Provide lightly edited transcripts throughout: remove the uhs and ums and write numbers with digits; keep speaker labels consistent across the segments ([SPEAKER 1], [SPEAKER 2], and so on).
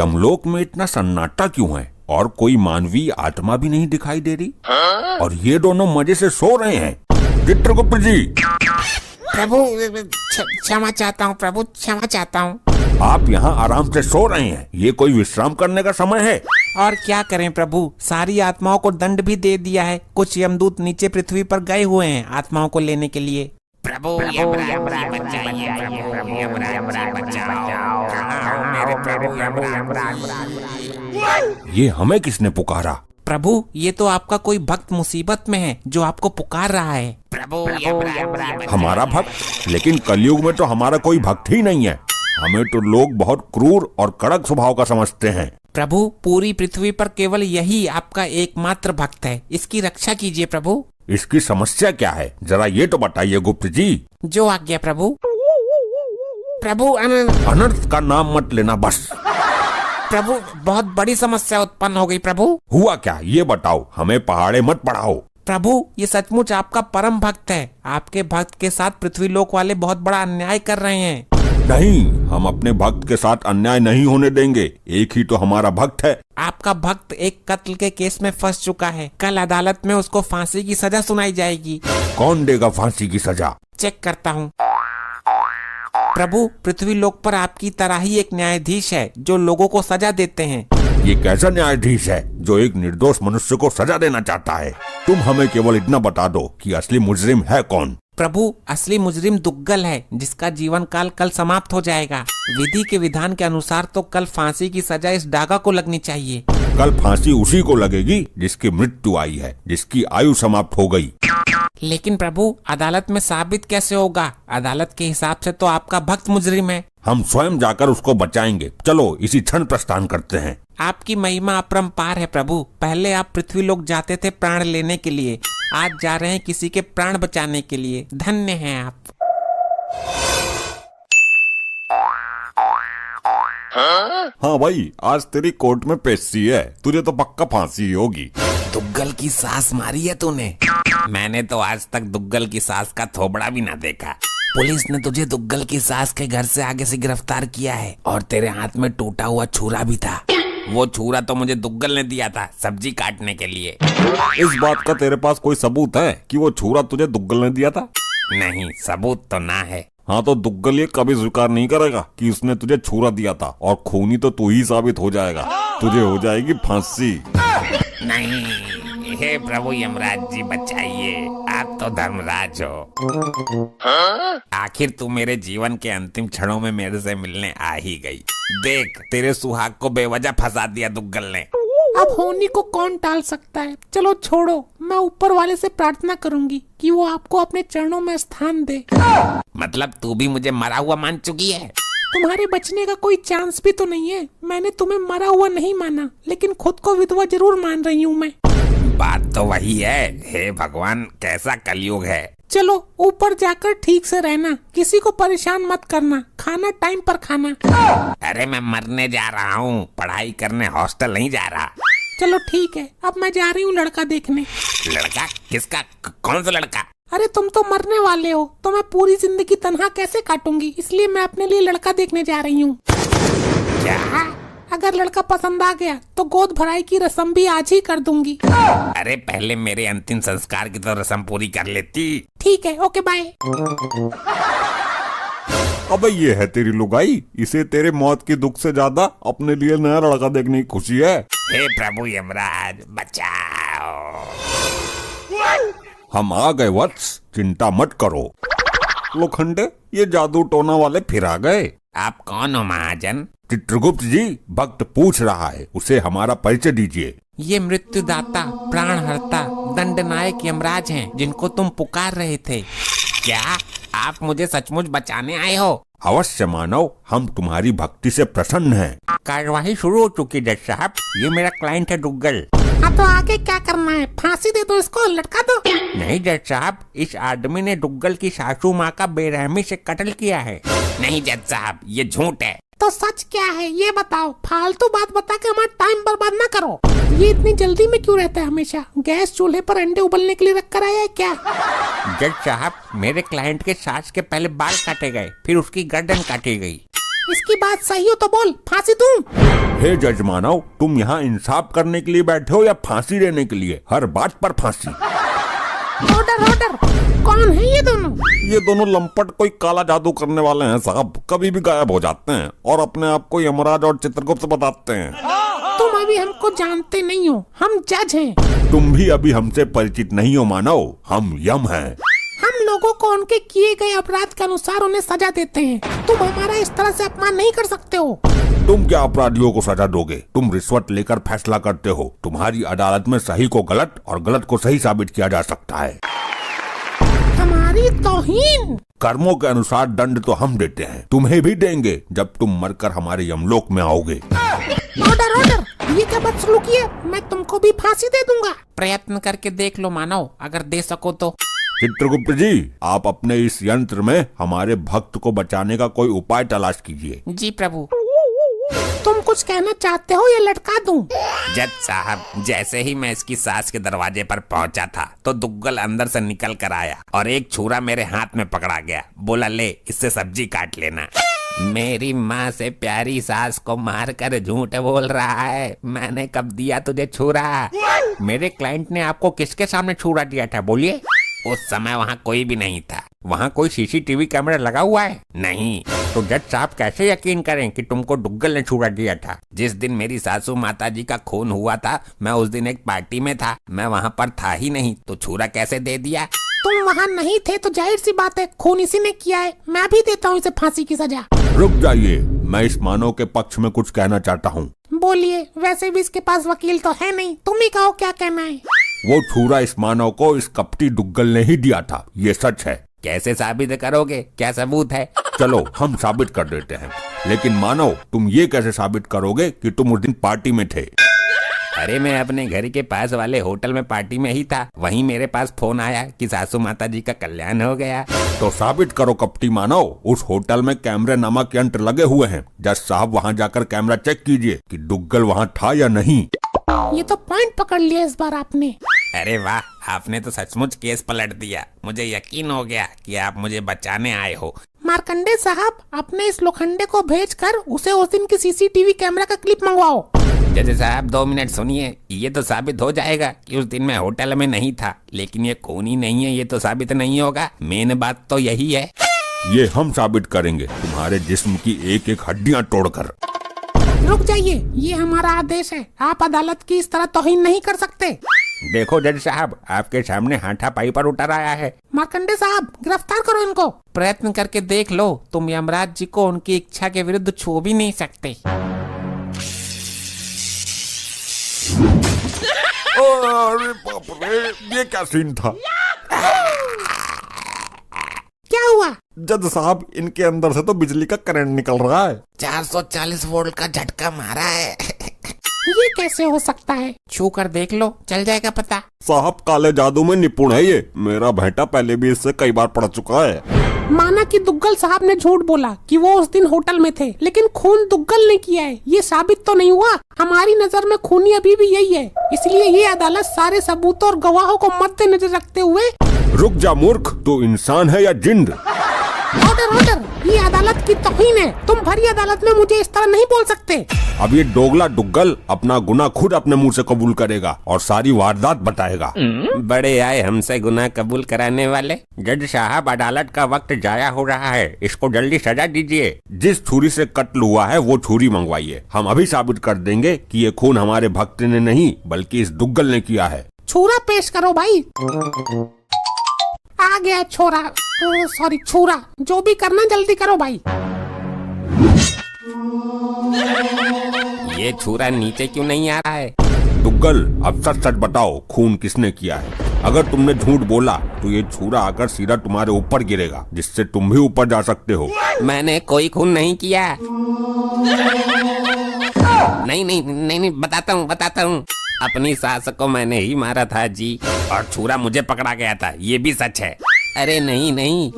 [SPEAKER 1] यमलोक में इतना सन्नाटा क्यों है और कोई मानवीय आत्मा भी नहीं दिखाई दे रही? और ये दोनों मजे से सो रहे हैं। चित्रगुप्त जी।
[SPEAKER 2] प्रभु क्षमा चाहता हूँ प्रभु, क्षमा चाहता हूँ।
[SPEAKER 1] आप यहाँ आराम से सो रहे हैं, ये कोई विश्राम करने का समय है?
[SPEAKER 2] और क्या करें प्रभु, सारी आत्माओं को दंड भी दे दिया है। कुछ यमदूत नीचे पृथ्वी पर गए हुए हैं आत्माओं को लेने के लिए। प्रभु
[SPEAKER 1] ये हमें किसने पुकारा?
[SPEAKER 2] प्रभु ये तो आपका कोई भक्त मुसीबत में है जो आपको पुकार रहा है। प्रभु
[SPEAKER 1] हमारा भक्त? लेकिन कलयुग में तो हमारा कोई भक्त ही नहीं है। हमें तो लोग बहुत क्रूर और कड़क स्वभाव का समझते हैं।
[SPEAKER 2] प्रभु पूरी पृथ्वी पर केवल यही आपका एकमात्र भक्त है, इसकी रक्षा कीजिए प्रभु।
[SPEAKER 1] इसकी समस्या क्या है, जरा ये तो बताइए गुप्त जी।
[SPEAKER 2] जो आज्ञा प्रभु। प्रभु
[SPEAKER 1] अनर्थ का नाम मत लेना बस।
[SPEAKER 2] प्रभु बहुत बड़ी समस्या उत्पन्न हो गई प्रभु।
[SPEAKER 1] हुआ क्या ये बताओ, हमें पहाड़े मत पढ़ाओ।
[SPEAKER 2] प्रभु ये सचमुच आपका परम भक्त है। आपके भक्त के साथ पृथ्वी लोक वाले बहुत बड़ा अन्याय कर रहे हैं।
[SPEAKER 1] नहीं, हम अपने भक्त के साथ अन्याय नहीं होने देंगे। एक ही तो हमारा भक्त है।
[SPEAKER 2] आपका भक्त एक कत्ल के केस में फंस चुका है। कल अदालत में उसको फांसी की सजा सुनाई जाएगी।
[SPEAKER 1] कौन देगा फांसी की सजा?
[SPEAKER 2] चेक करता हूँ। प्रभु पृथ्वी लोक पर आपकी तरह ही एक न्यायाधीश है जो लोगों को सजा देते हैं।
[SPEAKER 1] ये कैसा न्यायाधीश है जो एक निर्दोष मनुष्य को सजा देना चाहता है? तुम हमें केवल इतना बता दो कि असली मुजरिम है कौन?
[SPEAKER 2] प्रभु असली मुजरिम दुग्गल है जिसका जीवन काल कल समाप्त हो जाएगा। विधि के विधान के अनुसार तो कल फांसी की सजा इस डागा को लगनी चाहिए।
[SPEAKER 1] कल फांसी उसी को लगेगी जिसकी मृत्यु आई है, जिसकी आयु समाप्त हो गई।
[SPEAKER 2] लेकिन प्रभु अदालत में साबित कैसे होगा? अदालत के हिसाब से तो आपका भक्त मुजरिम है।
[SPEAKER 1] हम स्वयं जाकर उसको बचाएंगे। चलो इसी क्षण प्रस्थान करते हैं।
[SPEAKER 2] आपकी महिमा अपरंपार है प्रभु। पहले आप पृथ्वी लोक जाते थे प्राण लेने के लिए, आज जा रहे हैं किसी के प्राण बचाने के लिए। धन्य हैं आप।
[SPEAKER 1] हाँ भाई, आज तेरी कोर्ट में पेशी है, तुझे तो पक्का फांसी होगी।
[SPEAKER 2] दुग्गल की सास मारी है तूने? मैंने तो आज तक दुग्गल की सास का थोबड़ा भी ना देखा। पुलिस ने तुझे दुग्गल की सास के घर से आगे से गिरफ्तार किया है और तेरे हाथ में टूटा हुआ छुरा भी था। वो छुरा तो मुझे दुग्गल ने दिया था सब्जी काटने के लिए।
[SPEAKER 1] इस बात का तेरे पास कोई सबूत है कि वो छुरा तुझे दुग्गल ने दिया था?
[SPEAKER 2] नहीं, सबूत तो ना है।
[SPEAKER 1] हाँ तो दुग्गल ये कभी स्वीकार नहीं करेगा कि उसने तुझे छुरा दिया था, और खूनी तो तू ही साबित हो जाएगा। तुझे हो जाएगी फांसी।
[SPEAKER 2] नहीं, हे प्रभु यमराज जी बचाइए, आप तो धर्मराज हो। आखिर तू मेरे जीवन के अंतिम क्षणों में मेरे से मिलने आ ही गई। देख, तेरे सुहाग को बेवजह फंसा दिया दुग्गल ने।
[SPEAKER 3] अब होनी को कौन टाल सकता है? चलो छोड़ो, मैं ऊपर वाले से प्रार्थना करूंगी कि वो आपको अपने चरणों में स्थान दे।
[SPEAKER 2] मतलब तू भी मुझे मरा हुआ मान चुकी है?
[SPEAKER 3] तुम्हारे बचने का कोई चांस भी तो नहीं है। मैंने तुम्हें मरा हुआ नहीं माना, लेकिन खुद को विधवा जरूर मान रही हूँ मैं।
[SPEAKER 2] बात तो वही है। हे भगवान, कैसा कलयुग है।
[SPEAKER 3] चलो ऊपर जाकर ठीक से रहना, किसी को परेशान मत करना, खाना टाइम पर खाना।
[SPEAKER 2] अरे मैं मरने जा रहा हूँ, पढ़ाई करने हॉस्टल नहीं जा रहा।
[SPEAKER 3] चलो ठीक है, अब मैं जा रही हूँ लड़का देखने।
[SPEAKER 2] लड़का? किसका? कौन सा लड़का?
[SPEAKER 3] अरे तुम तो मरने वाले हो, तो मैं पूरी जिंदगी तन्हा कैसे काटूंगी, इसलिए मैं अपने लिए लड़का देखने जा रही हूँ।
[SPEAKER 2] क्या?
[SPEAKER 3] अगर लड़का पसंद आ गया तो गोद भराई की रस्म भी आज ही कर दूंगी।
[SPEAKER 2] अरे पहले मेरे अंतिम संस्कार की तो रस्म पूरी कर लेती।
[SPEAKER 3] ठीक है, ओके बाय।
[SPEAKER 1] अबे ये है तेरी लुगाई, इसे तेरे मौत की दुख से ज्यादा अपने लिए नया लड़का देखने की खुशी है।
[SPEAKER 2] हे प्रभु यमराज बचाओ।
[SPEAKER 1] हम आ गए वत्स, चिंता मत करो। लोखंडे, ये जादू टोना वाले फिर आ गए।
[SPEAKER 2] आप कौन हो महाजन?
[SPEAKER 1] चित्रगुप्त जी, भक्त पूछ रहा है, उसे हमारा परिचय दीजिए।
[SPEAKER 2] ये मृत्युदाता, प्राणहर्ता, दंडनायक यमराज हैं जिनको तुम पुकार रहे थे। क्या आप मुझे सचमुच बचाने आए हो?
[SPEAKER 1] अवश्य मानव, हम तुम्हारी भक्ति से प्रसन्न हैं।
[SPEAKER 2] कार्यवाही शुरू हो चुकी जज साहब। ये मेरा क्लाइंट है दुग्गल।
[SPEAKER 3] हाँ तो आगे क्या करना है? फांसी दे दो इसको, लटका दो।
[SPEAKER 2] नहीं जज साहब, इस आदमी ने दुग्गल की सासू माँ का बेरहमी से कत्ल किया है। नहीं जज साहब, ये झूठ है।
[SPEAKER 3] तो सच क्या है ये बताओ, फालतू बात बता के हमारा टाइम बर्बाद ना करो। ये इतनी जल्दी में क्यों रहता है हमेशा? गैस चूल्हे पर अंडे उबलने के लिए रख कर आया है क्या?
[SPEAKER 2] जज साहब, मेरे क्लाइंट के सास के पहले बाल काटे गए, फिर उसकी गर्दन काटी गई।
[SPEAKER 3] इसकी बात सही हो तो बोल, फांसी दूं?
[SPEAKER 1] हे जज मानव, तुम यहाँ इंसाफ करने के लिए बैठे हो या फांसी देने के लिए? हर बात पर फांसी।
[SPEAKER 3] Order order. कौन है ये दोनों?
[SPEAKER 1] ये दोनों लंपट कोई काला जादू करने वाले हैं साहब। कभी भी गायब हो जाते हैं और अपने आप को यमराज और चित्रगुप्त बताते हैं।
[SPEAKER 3] तुम अभी हमको जानते नहीं हो, हम जज हैं।
[SPEAKER 1] तुम भी अभी हमसे परिचित नहीं हो मानव, हम यम हैं।
[SPEAKER 3] हम लोगों को उनके किए गए अपराध के अनुसार उन्हें सजा देते हैं। तुम हमारा इस तरह से अपमान नहीं कर सकते हो।
[SPEAKER 1] तुम क्या अपराधियों को सजा दोगे? तुम रिश्वत लेकर फैसला करते हो। तुम्हारी अदालत में सही को गलत और गलत को सही साबित किया जा सकता है।
[SPEAKER 3] हमारी तौहीन।
[SPEAKER 1] कर्मों के अनुसार दंड तो हम देते हैं, तुम्हें भी देंगे जब तुम मरकर हमारे यमलोक में आओगे।
[SPEAKER 3] Order order. ये क्या बदसलूकी है? मैं तुमको भी फांसी दे दूंगा।
[SPEAKER 2] प्रयत्न करके देख लो मानव, अगर दे सको तो।
[SPEAKER 1] चित्रगुप्त जी, आप अपने इस यंत्र में हमारे भक्त को बचाने का कोई उपाय तलाश कीजिए।
[SPEAKER 2] जी प्रभु।
[SPEAKER 3] तुम कुछ कहना चाहते हो या लटका दूं?
[SPEAKER 2] जज साहब, जैसे ही मैं इसकी सास के दरवाजे पर पहुंचा था तो दुग्गल अंदर से निकल कर आया और एक छुरा मेरे हाथ में पकड़ा गया। बोला, ले इससे सब्जी काट लेना। मेरी माँ से प्यारी सास को मारकर झूठ बोल रहा है। मैंने कब दिया तुझे छुरा? मेरे क्लाइंट ने आपको किसके सामने छुरा दिया था, बोलिए? उस समय वहाँ कोई भी नहीं था। वहाँ कोई सीसीटीवी कैमरा लगा हुआ है? नहीं। तो जज साहब कैसे यकीन करें कि तुमको दुग्गल ने छुरा दिया था? जिस दिन मेरी सासू माताजी का खून हुआ था, मैं उस दिन एक पार्टी में था। मैं वहाँ पर था ही नहीं, तो छुरा कैसे दे दिया?
[SPEAKER 3] तुम वहाँ नहीं थे तो जाहिर सी बात है खून इसी ने किया है। मैं भी देता हूँ इसे फांसी की सजा।
[SPEAKER 1] रुक जाइए, मैं इस मानव के पक्ष में कुछ कहना चाहता हूँ।
[SPEAKER 3] बोलिए। वैसे भी इसके पास वकील तो है नहीं, तुम ही कहो क्या कहना है।
[SPEAKER 1] वो छुरा इस मानव को इस कपटी दुग्गल ने ही दिया था, ये सच है।
[SPEAKER 2] कैसे साबित करोगे? क्या सबूत है?
[SPEAKER 1] चलो हम साबित कर देते हैं, लेकिन मानव तुम ये कैसे साबित करोगे कि तुम उस दिन पार्टी में थे?
[SPEAKER 2] अरे मैं अपने घर के पास वाले होटल में पार्टी में ही था। वहीं मेरे पास फोन आया कि सासू माता जी का कल्याण हो गया।
[SPEAKER 1] तो साबित करो कपटी मानव। उस होटल में कैमरे नामक यंत्र लगे हुए हैं। जज साहब वहाँ जाकर कैमरा चेक कीजिए कि दुग्गल वहाँ था या नहीं।
[SPEAKER 3] ये तो पॉइंट पकड़ लिया इस बार आपने।
[SPEAKER 2] अरे वाह, आपने तो सचमुच केस पलट दिया। मुझे यकीन हो गया कि आप मुझे बचाने आए हो।
[SPEAKER 3] मार्कंडे साहब, अपने इस लोखंडे को भेजकर उसे उस दिन की सीसीटीवी कैमरा का क्लिप मंगवाओ।
[SPEAKER 2] जज साहब 2 मिनट सुनिए। ये तो साबित हो जाएगा कि उस दिन मैं होटल में नहीं था, लेकिन ये खूनी नहीं है, ये तो साबित नहीं होगा। मेन बात तो यही है।
[SPEAKER 1] ये हम साबित करेंगे, तुम्हारे जिस्म की एक एक हड्डियाँ तोड़कर।
[SPEAKER 3] रुक जाइए, ये हमारा आदेश है। आप अदालत की इस तरह तौहीन नहीं कर सकते।
[SPEAKER 1] देखो जज साहब, आपके सामने हाथापाई पर उतर आया है।
[SPEAKER 3] मार्कंडे साहब, गिरफ्तार करो इनको।
[SPEAKER 2] प्रयत्न करके देख लो, तुम यमराज जी को उनकी इच्छा के विरुद्ध छू भी नहीं सकते।
[SPEAKER 1] अरे बाप रे, ये क्या सीन था?
[SPEAKER 3] क्या हुआ?
[SPEAKER 1] जज साहब, इनके अंदर से तो बिजली का करंट निकल रहा है।
[SPEAKER 2] 440 वोल्ट का झटका मारा है।
[SPEAKER 3] ये कैसे हो सकता है?
[SPEAKER 2] छू कर देख लो, चल जाएगा पता।
[SPEAKER 1] साहब काले जादू में निपुण है ये। मेरा बेटा पहले भी इससे कई बार पढ़ चुका है।
[SPEAKER 3] माना कि दुग्गल साहब ने झूठ बोला कि वो उस दिन होटल में थे, लेकिन खून दुग्गल ने किया है, ये साबित तो नहीं हुआ। हमारी नजर में खूनी अभी भी यही है। इसलिए ये अदालत सारे सबूतों और गवाहों को मद्देनजर रखते हुए।
[SPEAKER 1] रुक जा मूर्ख, तू इंसान है या जिंद?
[SPEAKER 3] Order order. ये अदालत की तौहीन है। तुम भरी अदालत में मुझे इस तरह नहीं बोल सकते।
[SPEAKER 1] अब ये दोगला दुग्गल अपना गुनाह खुद अपने मुंह से कबूल करेगा और सारी वारदात बताएगा।
[SPEAKER 2] बड़े आए हमसे गुनाह कबूल कराने वाले। जज साहब, अदालत का वक्त जाया हो रहा है, इसको जल्दी सजा दीजिए।
[SPEAKER 1] जिस छुरी से कत्ल हुआ है वो छुरी मंगवाइए। हम अभी साबित कर देंगे कि ये खून हमारे भक्त ने नहीं बल्कि इस दुग्गल ने किया है।
[SPEAKER 3] छुरा पेश करो भाई। आ गया छोरा, सॉरी छुरा। जो भी करना जल्दी करो भाई।
[SPEAKER 2] ये छुरा नीचे क्यों नहीं आ रहा है?
[SPEAKER 1] दुग्गल, अब सच सच बताओ, खून किसने किया है? अगर तुमने झूठ बोला तो ये छुरा आकर सीधा तुम्हारे ऊपर गिरेगा, जिससे तुम भी ऊपर जा सकते हो।
[SPEAKER 2] मैंने कोई खून नहीं किया। नहीं नहीं नहीं नहीं, बताता हूँ। अपनी सास को मैंने ही मारा था जी, और छुरा मुझे पकड़ा गया था, ये भी सच है। अरे नहीं।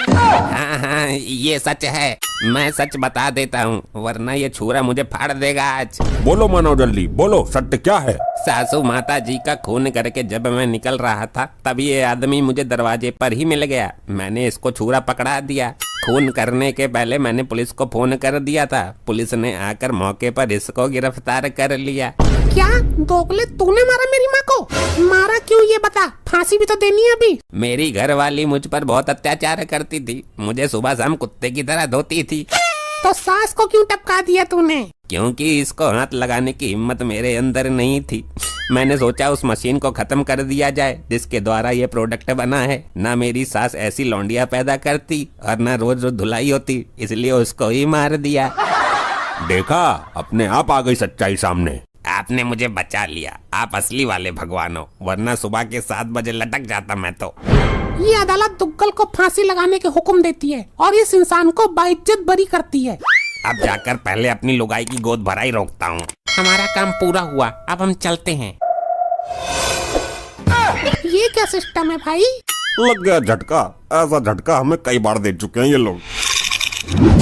[SPEAKER 2] हाँ, ये सच है। मैं सच बता देता हूँ, वरना ये छुरा मुझे फाड़ देगा आज।
[SPEAKER 1] बोलो मानव, जल्दी बोलो, सत्य क्या है?
[SPEAKER 2] सासू माता जी का खून करके जब मैं निकल रहा था, तब ये आदमी मुझे दरवाजे पर ही मिल गया। मैंने इसको छुरा पकड़ा दिया। खून करने के पहले मैंने पुलिस को फोन कर दिया था। पुलिस ने आकर मौके पर इसको गिरफ्तार कर लिया।
[SPEAKER 3] क्या दोगले, तूने मारा मेरी माँ को? मारा क्यों ये बता, फांसी भी तो देनी है अभी।
[SPEAKER 2] मेरी घरवाली मुझ पर बहुत अत्याचार करती थी, मुझे सुबह शाम कुत्ते की तरह धोती थी।
[SPEAKER 3] तो सास को क्यों टपका दिया तूने?
[SPEAKER 2] क्योंकि इसको हाथ लगाने की हिम्मत मेरे अंदर नहीं थी। मैंने सोचा उस मशीन को खत्म कर दिया जाए जिसके द्वारा ये प्रोडक्ट बना है। ना मेरी सास ऐसी लौंडिया पैदा करती और ना रोज रोज धुलाई होती, इसलिए उसको ही मार दिया।
[SPEAKER 1] देखा, अपने आप आ गई सच्चाई सामने।
[SPEAKER 2] आपने मुझे बचा लिया, आप असली वाले भगवान हो, वरना सुबह के 7 बजे लटक जाता मैं तो।
[SPEAKER 3] ये अदालत दुग्गल को फांसी लगाने के हुक्म देती है और इस इंसान को बाइज्जत बरी करती है।
[SPEAKER 2] अब जाकर पहले अपनी लुगाई की गोद भराई रोकता हूँ।
[SPEAKER 3] हमारा काम पूरा हुआ, अब हम चलते हैं। ये क्या सिस्टम है भाई?
[SPEAKER 1] लग गया झटका। ऐसा झटका हमें कई बार दे चुके हैं ये लोग।